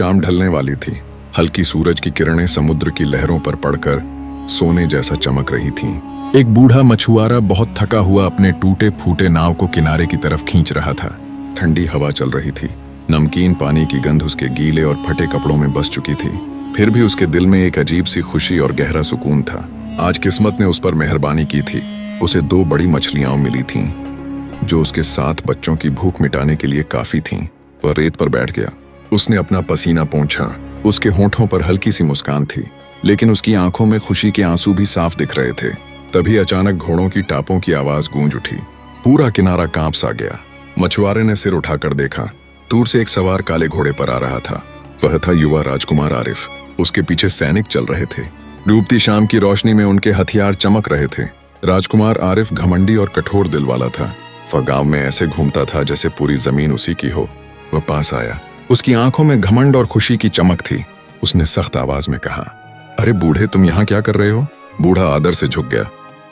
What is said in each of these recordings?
शाम ढलने वाली थी। हल्की सूरज की किरणें समुद्र की लहरों पर पड़कर सोने जैसा चमक रही थीं। एक बूढ़ा मछुआरा बहुत थका हुआ अपने टूटे फूटे नाव को किनारे की तरफ खींच रहा था। ठंडी हवा चल रही थी। नमकीन पानी की गंध उसके गीले और फटे कपड़ों में बस चुकी थी। फिर भी उसके दिल में एक अजीब सी खुशी और गहरा सुकून था। आज किस्मत ने उस पर मेहरबानी की थी। उसे 2 बड़ी मछलियां मिली थीं, जो उसके 7 बच्चों की भूख मिटाने के लिए काफी थीं। वह रेत पर बैठ गया। उसने अपना पसीना पोंछा। उसके होठों पर हल्की सी मुस्कान थी, लेकिन उसकी आंखों में खुशी के आंसू भी साफ दिख रहे थे। तभी अचानक घोड़ों की टापों की आवाज गूंज उठी। पूरा किनारा कांप सा गया। मछुआरे ने सिर उठाकर देखा। दूर से एक सवार काले घोड़े पर आ रहा था। वह था युवा राजकुमार आरिफ। उसके पीछे सैनिक चल रहे थे। डूबती शाम की रोशनी में उनके हथियार चमक रहे थे। राजकुमार आरिफ घमंडी और कठोर दिल वाला था। वह गांव में ऐसे घूमता था जैसे पूरी जमीन उसी की हो। वह पास आया। उसकी आंखों में घमंड और खुशी की चमक थी। उसने सख्त आवाज में कहा, अरे बूढ़े, तुम यहाँ क्या कर रहे हो? बूढ़ा आदर से झुक गया।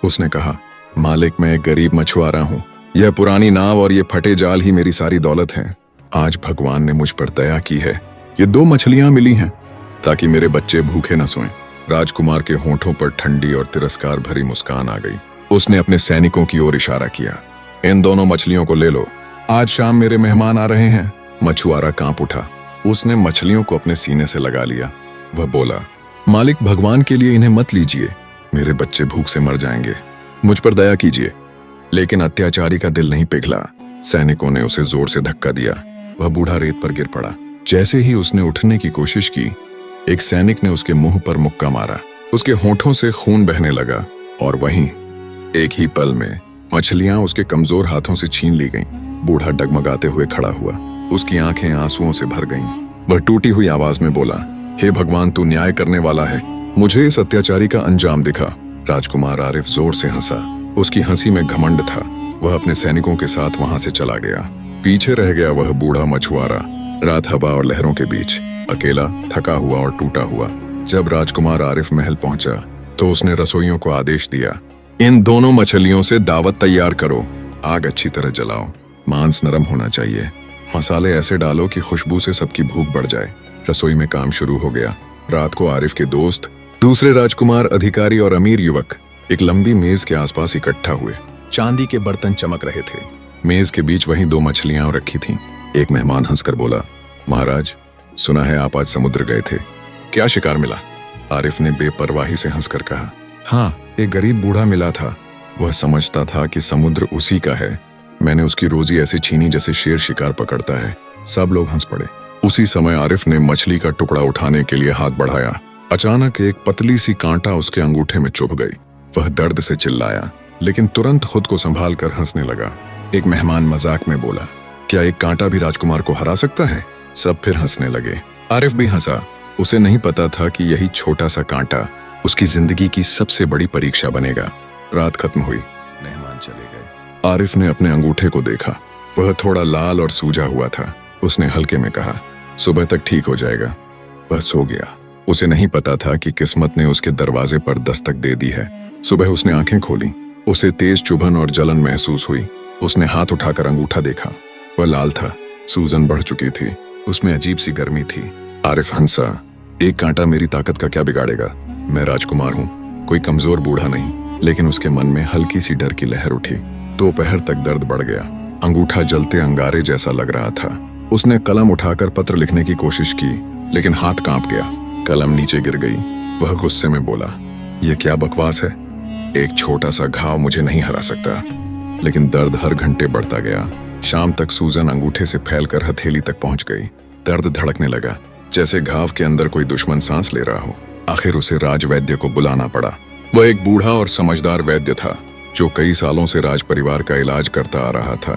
उसने कहा, मालिक, मैं एक गरीब मछुआरा हूँ। यह पुरानी नाव और ये फटे जाल ही मेरी सारी दौलत है। आज भगवान ने मुझ पर दया की है। ये 2 मछलियां मिली हैं ताकि मेरे बच्चे भूखे न सोएं। राजकुमार के होठों पर ठंडी और तिरस्कार भरी मुस्कान आ गई। उसने अपने सैनिकों की ओर इशारा किया, इन दोनों मछलियों को ले लो। आज शाम मेरे मेहमान आ रहे हैं। मछुआरा कांप उठा। उसने मछलियों को अपने सीने से लगा लिया। वह बोला, मालिक, भगवान के लिए इन्हें मत लीजिए। मेरे बच्चे भूख से मर जाएंगे। मुझ पर दया कीजिए। लेकिन अत्याचारी का दिल नहीं पिघला। सैनिकों ने उसे जोर से धक्का दिया। वह बूढ़ा रेत पर गिर पड़ा। जैसे ही उसने उठने की कोशिश की, एक सैनिक ने उसके मुंह पर मुक्का मारा। उसके होठों से खून बहने लगा और वहीं एक ही पल में मछलियां उसके कमजोर हाथों से छीन ली गईं। बूढ़ा डगमगाते हुए खड़ा हुआ। उसकी आंखें आंसुओं से भर गईं। वह टूटी हुई आवाज में बोला, हे भगवान, तू न्याय करने वाला है। मुझे इस अत्याचारी का अंजाम दिखा। राजकुमार आरिफ जोर से हंसा। उसकी हंसी में घमंड था। वह अपने सैनिकों के साथ वहां से चला गया। पीछे रह गया वह बूढ़ा मछुआरा, रात हवा और लहरों के बीच, अकेला, थका हुआ और टूटा हुआ। जब राजकुमार आरिफ महल पहुंचा तो उसने रसोइयों को आदेश दिया, इन दोनों मछलियों से दावत तैयार करो। आग अच्छी तरह जलाओ। मांस नरम होना चाहिए। मसाले ऐसे डालो कि खुशबू से सबकी भूख बढ़ जाए। रसोई में काम शुरू हो गया। रात को आरिफ के दोस्त, दूसरे राजकुमार, अधिकारी और अमीर युवक एक लंबी मेज के आसपास इकट्ठा हुए। चांदी के बर्तन चमक रहे थे। मेज के बीच वहीं 2 मछलियां रखी थीं। एक मेहमान हंसकर बोला, महाराज, सुना है आप आज समुद्र गए थे। क्या शिकार मिला? आरिफ ने बेपरवाही से हंसकर कहा, हाँ, एक गरीब बूढ़ा मिला था। वह समझता था कि समुद्र उसी का है। मैंने उसकी रोजी ऐसे छीनी जैसे शेर शिकार पकड़ता है। सब लोग हंस पड़े। उसी समय आरिफ ने मछली का टुकड़ा उठाने के लिए हाथ बढ़ाया। अचानक एक पतली सी कांटा उसके अंगूठे में चुभ गई। वह दर्द से चिल्लाया, लेकिन तुरंत खुद को संभाल कर हंसने लगा। एक मेहमान मजाक में बोला, क्या एक कांटा भी राजकुमार को हरा सकता है? सब फिर हंसने लगे। आरिफ भी हंसा। उसे नहीं पता था कि यही छोटा सा कांटा उसकी जिंदगी की सबसे बड़ी परीक्षा बनेगा। रात खत्म हुई। मेहमान चले गए। आरिफ ने अपने अंगूठे को देखा। वह थोड़ा लाल और सूजा हुआ था। उसने हल्के में कहा, सुबह तक ठीक हो जाएगा। वह सो गया। उसे नहीं पता था कि किस्मत ने उसके दरवाजे पर दस्तक दे दी है। सुबह उसने आंखें खोली। उसे तेज चुभन और जलन महसूस हुई। उसने हाथ उठाकर अंगूठा देखा। वह लाल था। सूजन बढ़ चुकी थी। उसमें अजीब सी गर्मी थी। आरिफ हंसा। एक कांटा मेरी ताकत का क्या बिगाड़ेगा? मैं राजकुमार हूँ, कोई कमजोर बूढ़ा नहीं। लेकिन उसके मन में हल्की सी डर की लहर उठी। दोपहर तक दर्द बढ़ गया। अंगूठा जलते अंगारे जैसा लग रहा था। उसने कलम उठाकर पत्र लिखने की कोशिश की, लेकिन हाथ कांप गया। कलम नीचे गिर गई। वह गुस्से में बोला, यह क्या बकवास है? एक छोटा सा घाव मुझे नहीं हरा सकता। लेकिन दर्द हर घंटे बढ़ता गया। शाम तक सूजन अंगूठे से फैलकर हथेली तक पहुंच गई। दर्द धड़कने लगा, जैसे घाव के अंदर कोई दुश्मन सांस ले रहा हो। आखिर उसे राजवैद्य को बुलाना पड़ा। वह एक बूढ़ा और समझदार वैद्य था, जो कई सालों से राज परिवार का इलाज करता आ रहा था।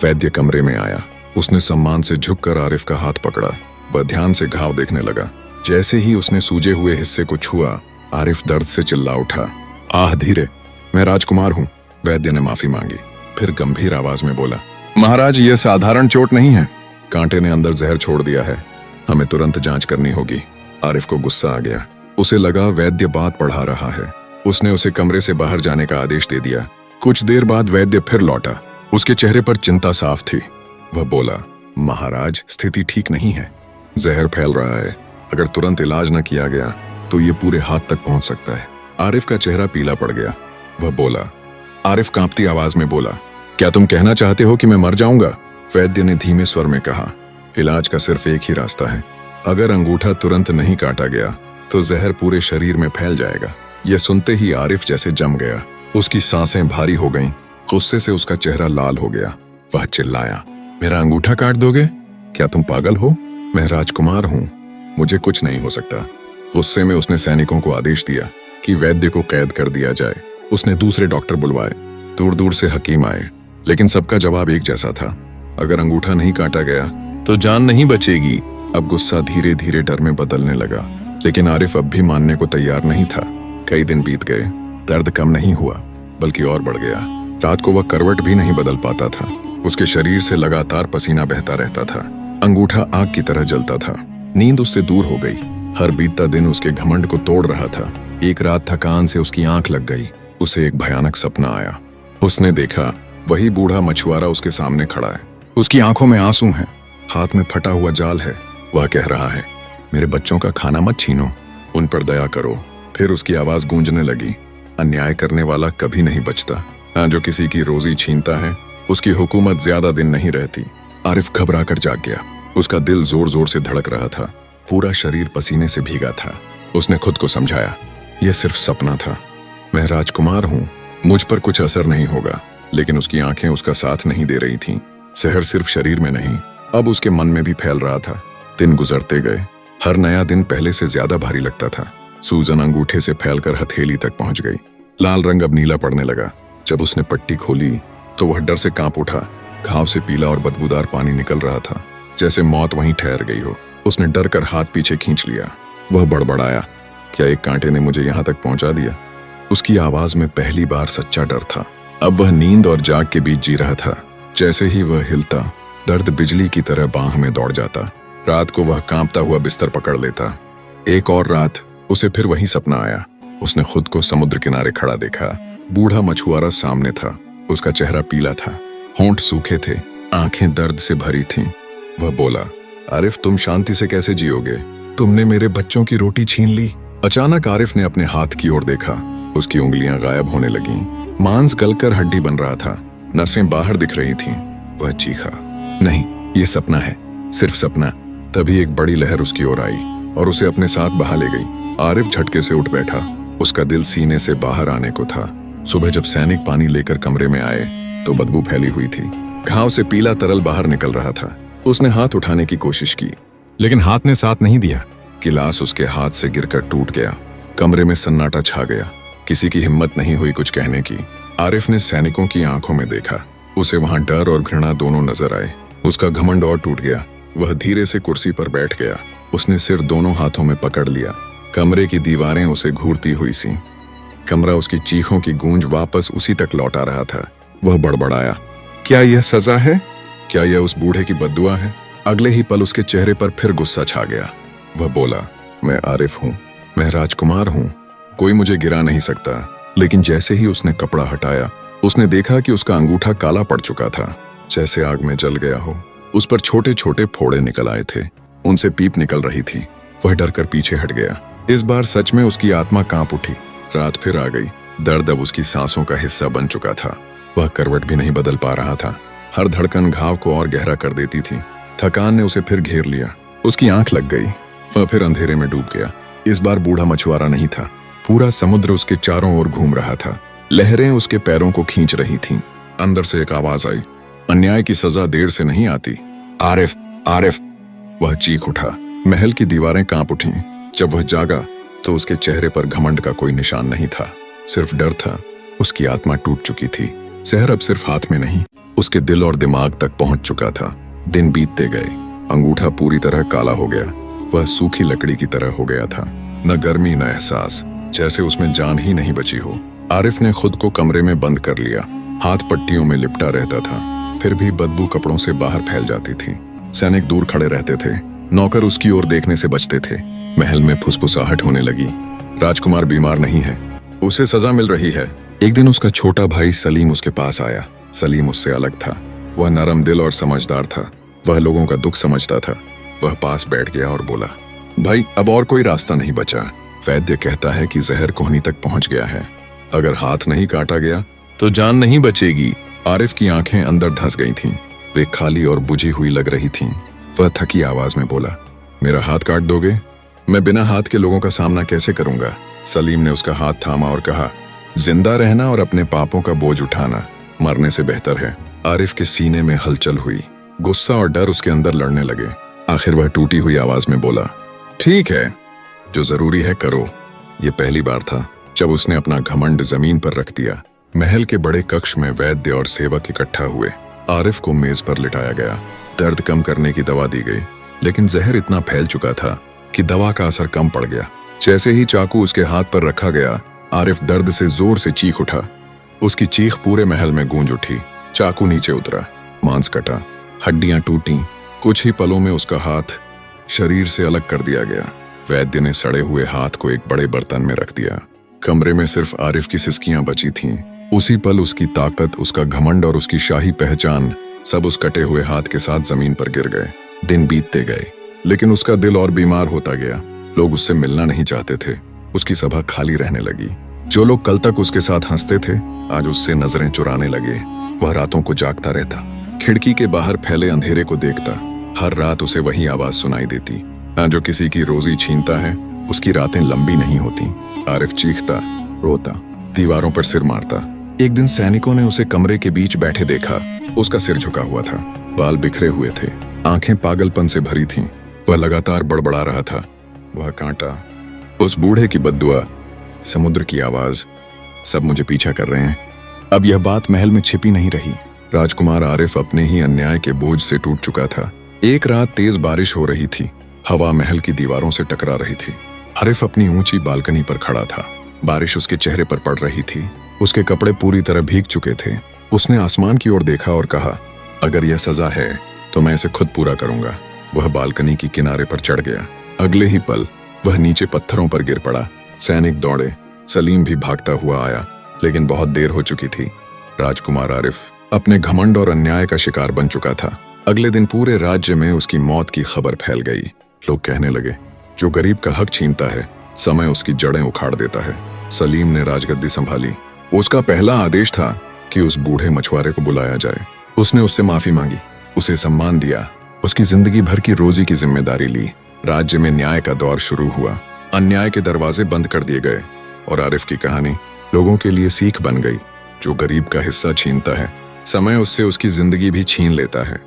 वैद्य कमरे में आया। उसने सम्मान से झुककर आरिफ का हाथ पकड़ा। वह ध्यान से घाव देखने लगा। जैसे ही उसने सूजे हुए हिस्से को छुआ, आरिफ दर्द से चिल्ला उठा, आह धीरे, मैं राजकुमार हूँ। वैद्य ने माफी मांगी। फिर गंभीर आवाज में बोला, महाराज, यह साधारण चोट नहीं है। कांटे ने अंदर जहर छोड़ दिया है। हमें तुरंत जांच करनी होगी। आरिफ को गुस्सा आ गया। उसे लगा वैद्य बात बढ़ा रहा है। उसने उसे कमरे से बाहर जाने का आदेश दे दिया। कुछ देर बाद वैद्य फिर लौटा। उसके चेहरे पर चिंता साफ थी। वह बोला, महाराज, स्थिति ठीक नहीं है। जहर फैल रहा है। अगर तुरंत इलाज न किया गया तो ये पूरे हाथ तक पहुंच सकता है। आरिफ का चेहरा पीला पड़ गया। वह बोला। आरिफ कांपती आवाज में बोला, क्या तुम कहना चाहते हो कि मैं मर जाऊंगा? वैद्य ने धीमे स्वर में कहा, इलाज का सिर्फ एक ही रास्ता है। अगर अंगूठा तुरंत नहीं काटा गया तो जहर पूरे शरीर में फैल जाएगा। यह सुनते ही आरिफ जैसे जम गया। उसकी सांसें भारी हो गईं। गुस्से से उसका चेहरा लाल हो गया। वह चिल्लाया, मेरा अंगूठा काट दोगे? क्या तुम पागल हो? मैं राजकुमार हूं, मुझे कुछ नहीं हो सकता। गुस्से में उसने सैनिकों को आदेश दिया कि वैद्य को कैद कर दिया जाए। उसने दूसरे डॉक्टर बुलवाए। दूर दूर से हकीम आए, लेकिन सबका जवाब एक जैसा था, अगर अंगूठा नहीं काटा गया तो जान नहीं बचेगी। अब गुस्सा धीरे धीरे डर में बदलने लगा, लेकिन आरिफ अब भी मानने को तैयार नहीं था। कई दिन बीत गए, दर्द कम नहीं हुआ बल्कि और बढ़ गया। रात को वह करवट भी नहीं बदल पाता था। उसके शरीर से लगातार पसीना बहता रहता था। अंगूठा आग की तरह जलता था। नींद उससे दूर हो गई। हर बीतता दिन उसके घमंड को तोड़ रहा था। एक रात थकान से उसकी आंख लग गई। उसे एक भयानक सपना आया। उसने देखा वही बूढ़ा मछुआरा उसके सामने खड़ा है। उसकी आंखों में आंसू हैं, हाथ में फटा हुआ जाल है। वह कह रहा है, मेरे बच्चों का खाना मत छीनो, उन पर दया करो। फिर उसकी आवाज गूंजने लगी, अन्याय करने वाला कभी नहीं बचता। जो किसी की रोजी छीनता है उसकी हुकूमत ज्यादा दिन नहीं रहती। आरिफ घबरा कर जाग गया। उसका दिल जोर जोर से धड़क रहा था। पूरा शरीर पसीने से भीगा था। उसने खुद को समझाया, यह सिर्फ सपना था। मैं राजकुमार हूं, मुझ पर कुछ असर नहीं होगा। लेकिन उसकी आंखें उसका साथ नहीं दे रही थीं। जहर सिर्फ शरीर में नहीं, अब उसके मन में भी फैल रहा था। दिन गुजरते गए। हर नया दिन पहले से ज्यादा भारी लगता था। सूजन अंगूठे से फैलकर हथेली तक पहुंच गई। लाल रंग अब नीला पड़ने लगा। जब उसने पट्टी खोली तो वह डर से कांप उठा। घाव से पीला और बदबूदार पानी निकल रहा था, जैसे मौत वहीं ठहर गई हो। उसने डर कर हाथ पीछे खींच लिया। वह बड़बड़ाया, क्या एक कांटे ने मुझे यहां तक पहुंचा दिया? उसकी आवाज में पहली बार सच्चा डर था। अब वह नींद और जाग के बीच जी रहा था। जैसे ही वह हिलता, दर्द बिजली की तरह बांह में दौड़ जाता। रात को वह कांपता हुआ बिस्तर पकड़ लेता। एक और रात उसे फिर वही सपना आया। उसने खुद को समुद्र किनारे खड़ा देखा। बूढ़ा मछुआरा सामने था। उसका चेहरा पीला था, होंठ सूखे थे, आंखें दर्द से भरी थीं। वह बोला, आरिफ, तुम शांति से कैसे जियोगे? तुमने मेरे बच्चों की रोटी छीन ली। अचानक आरिफ ने अपने हाथ की ओर देखा। उसकी उंगलियां गायब होने लगीं। मांस गलकर हड्डी बन रहा था। नसें बाहर दिख रही थीं। वह चीखा, नहीं, ये सपना है, सिर्फ सपना। तभी एक बड़ी लहर उसकी ओर आई और उसे अपने साथ बहा ले गई। आरिफ झटके से उठ बैठा। उसका दिल सीने से बाहर आने को था। सुबह जब सैनिक पानी लेकर कमरे में आए तो बदबू फैली हुई थी। घाव से पीला तरल बाहर निकल रहा था। उसने हाथ उठाने की कोशिश की, लेकिन हाथ ने साथ नहीं दिया। गिलास उसके हाथ से गिरकर टूट गया। कमरे में सन्नाटा छा गया। किसी की हिम्मत नहीं हुई कुछ कहने की। आरिफ ने सैनिकों की आंखों में देखा। उसे वहां डर और घृणा दोनों नजर आए। उसका घमंड और टूट गया। वह धीरे से कुर्सी पर बैठ गया। उसने सिर दोनों हाथों में पकड़ लिया। कमरे की दीवारें उसे घूरती हुई सी। कमरा उसकी चीखों की गूंज वापस उसी तक लौटा रहा था। वह बड़बड़ाया, क्या यह सजा है? क्या यह उस बूढ़े की बद्दुआ है? अगले ही पल उसके चेहरे पर फिर गुस्सा छा गया। वह बोला, मैं आरिफ हूं, मैं राजकुमार हूं, कोई मुझे गिरा नहीं सकता। लेकिन जैसे ही उसने कपड़ा हटाया, उसने देखा कि उसका अंगूठा काला पड़ चुका था, जैसे आग में जल गया हो। उस पर छोटे छोटे फोड़े निकल आए थे। उनसे पीप निकल रही थी। वह डर कर पीछे हट गया। इस बार सच में उसकी आत्मा कांप उठी। रात फिर आ गई। दर्द अब उसकी सांसों का हिस्सा बन चुका था। वह करवट भी नहीं बदल पा रहा था। हर धड़कन घाव को और गहरा कर देती थी। थकान ने उसे फिर घेर लिया। उसकी आंख लग गई। वह फिर अंधेरे में डूब गया। इस बार बूढ़ा मछुआरा नहीं था। पूरा समुद्र उसके चारों ओर घूम रहा था। लहरें उसके पैरों को खींच रही थीं। अंदर से एक आवाज आई, अन्याय की सजा देर से नहीं आती। आरिफ, आरिफ! वह चीख उठा। महल की दीवारें कांप उठीं। जब वह जागा तो उसके चेहरे पर घमंड का कोई निशान नहीं था, सिर्फ डर था। उसकी आत्मा टूट चुकी थी। जहर अब सिर्फ हाथ में नहीं, उसके दिल और दिमाग तक पहुंच चुका था। दिन बीतते गए। अंगूठा पूरी तरह काला हो गया। वह सूखी लकड़ी की तरह हो गया था। न गर्मी न एहसास, जैसे उसमें जान ही नहीं बची हो। आरिफ ने खुद को कमरे में बंद कर लिया। हाथ पट्टियों में लिपटा रहता था, फिर भी बदबू कपड़ों से बाहर फैल जाती थी। सैनिक दूर खड़े रहते थे। नौकर उसकी ओर देखने से बचते थे। महल में फुसफुसाहट होने लगी। राजकुमार बीमार नहीं है, उसे सजा मिल रही है। एक दिन उसका छोटा भाई सलीम उसके पास आया। सलीम उससे अलग था। वह नरम दिल और समझदार था। वह लोगों का दुख समझता था। वह पास बैठ गया और बोला, भाई अब और कोई रास्ता नहीं बचा। वैद्य कहता है कि जहर कोहनी तक पहुंच गया है। अगर हाथ नहीं काटा गया तो जान नहीं बचेगी। आरिफ की आंखें अंदर धंस गई थीं। वे खाली और बुझी हुई लग रही थीं। वह थकी आवाज में बोला, मेरा हाथ काट दोगे? मैं बिना हाथ के लोगों का सामना कैसे करूंगा? सलीम ने उसका हाथ थामा और कहा, जिंदा रहना और अपने पापों का बोझ उठाना मरने से बेहतर है। आरिफ के सीने में हलचल हुई। गुस्सा और डर उसके अंदर लड़ने लगे। आखिर वह टूटी हुई आवाज में बोला, ठीक है, जो जरूरी है करो। ये पहली बार था जब उसने अपना घमंड जमीन पर रख दिया। महल के बड़े कक्ष में वैद्य और सेवक इकट्ठा हुए। आरिफ को मेज पर लिटाया गया। दर्द कम करने की दवा दी गई, लेकिन जहर इतना फैल चुका था कि दवा का असर कम पड़ गया। जैसे ही चाकू उसके हाथ पर रखा गया, आरिफ दर्द से जोर से चीख उठा। उसकी चीख पूरे महल में गूंज उठी। चाकू नीचे उतरा, मांस कटा, हड्डियां टूटी। कुछ ही पलों में उसका हाथ शरीर से अलग कर दिया गया। वैद्य ने सड़े हुए हाथ को एक बड़े बर्तन में रख दिया। कमरे में सिर्फ आरिफ की सिसकियां बची थीं। उसी पल उसकी ताकत, उसका घमंड और उसकी शाही पहचान सब उस कटे हुए हाथ के साथ जमीन पर गिर गए। दिन बीतते गए, लेकिन उसका दिल और बीमार होता गया। लोग उससे मिलना नहीं चाहते थे। उसकी सभा खाली रहने लगी। जो लोग कल तक उसके साथ हंसते थे, आज उससे नजरें चुराने लगे। वह रातों को जागता रहता, खिड़की के बाहर फैले अंधेरे को देखता। हर रात उसे वही आवाज सुनाई देती, जो किसी की रोजी छीनता है, उसकी रातें लंबी नहीं होती। आरिफ चीखता, रोता, दीवारों पर सिर मारता। एक दिन सैनिकों ने उसे कमरे के बीच बैठे देखा। उसका सिर झुका हुआ था, बाल बिखरे हुए थे, आंखें पागलपन से भरी थीं। वह लगातार बड़बड़ा रहा था। वह कांटा, उस बूढ़े की बद्दुआ, समुद्र की आवाज, सब मुझे पीछा कर रहे हैं। अब यह बात महल में छिपी नहीं रही। राजकुमार आरिफ अपने ही अन्याय के बोझ से टूट चुका था। एक रात तेज बारिश हो रही थी। हवा महल की दीवारों से टकरा रही थी। आरिफ अपनी ऊंची बालकनी पर खड़ा था। बारिश उसके चेहरे पर पड़ रही थी। उसके कपड़े पूरी तरह भीग चुके थे। उसने आसमान की ओर देखा और कहा, अगर यह सजा है तो मैं इसे खुद पूरा करूंगा। वह बालकनी की किनारे पर चढ़ गया। अगले ही पल वह नीचे पत्थरों पर गिर पड़ा। सैनिक दौड़े। सलीम भी भागता हुआ आया, लेकिन बहुत देर हो चुकी थी। राजकुमार आरिफ अपने घमंड और अन्याय का शिकार बन चुका था। अगले दिन पूरे राज्य में उसकी मौत की खबर फैल गई। लोग कहने लगे, जो गरीब का हक छीनता है, समय उसकी जड़ें उखाड़ देता है। सलीम ने राजगद्दी संभाली। उसका पहला आदेश था कि उस बूढ़े मछुआरे को बुलाया जाए। उसने उससे माफी मांगी, उसे सम्मान दिया, उसकी जिंदगी भर की रोजी की जिम्मेदारी ली। राज्य में न्याय का दौर शुरू हुआ। अन्याय के दरवाजे बंद कर दिए गए और आरिफ की कहानी लोगों के लिए सीख बन गई। जो गरीब का हिस्सा छीनता है, समय उससे उसकी जिंदगी भी छीन लेता है।